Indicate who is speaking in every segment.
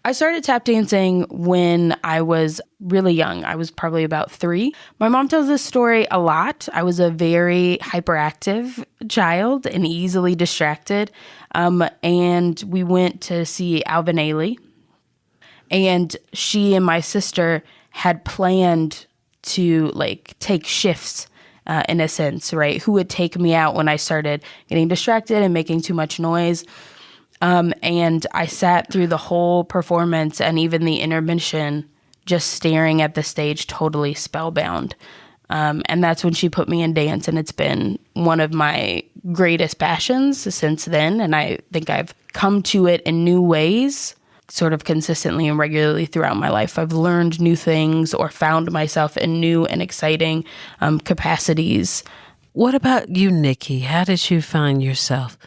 Speaker 1: I started tap dancing when I was really young. I was probably about 3. My mom tells this story a lot. I was a very hyperactive child and easily distracted. And we went to see Alvin Ailey. And she and my sister had planned to take shifts in a sense, right? Who would take me out when I started getting distracted and making too much noise. And I sat through the whole performance and even the intermission just staring at the stage, totally spellbound. And that's when she put me in dance, and it's been one of my greatest passions since then. And I think I've come to it in new ways, sort of consistently and regularly throughout my life. I've learned new things or found myself in new and exciting capacities.
Speaker 2: What about you, Nikki? How did you find yourself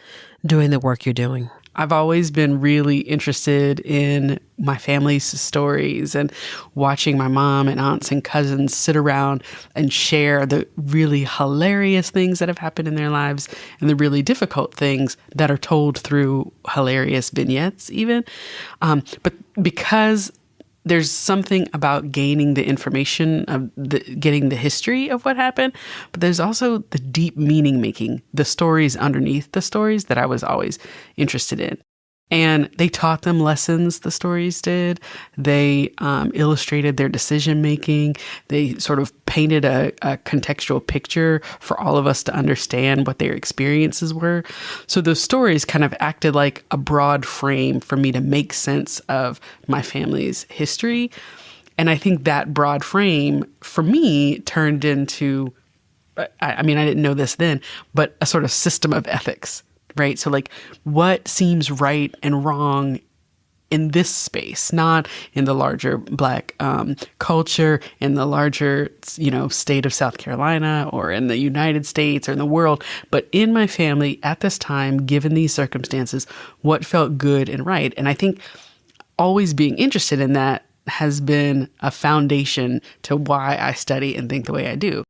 Speaker 2: doing the work you're doing?
Speaker 3: I've always been really interested in my family's stories and watching my mom and aunts and cousins sit around and share the really hilarious things that have happened in their lives and the really difficult things that are told through hilarious vignettes even. But because there's something about gaining the information of getting the history of what happened, but there's also the deep meaning making, the stories underneath the stories that I was always interested in. And they taught them lessons, the stories did. They illustrated their decision making. They sort of painted a contextual picture for all of us to understand what their experiences were. So those stories kind of acted like a broad frame for me to make sense of my family's history. And I think that broad frame for me turned into, I mean, I didn't know this then, but a sort of system of ethics. Right? So what seems right and wrong in this space, not in the larger Black culture, in the larger, state of South Carolina or in the United States or in the world, but in my family at this time, given these circumstances, what felt good and right. And I think always being interested in that has been a foundation to why I study and think the way I do.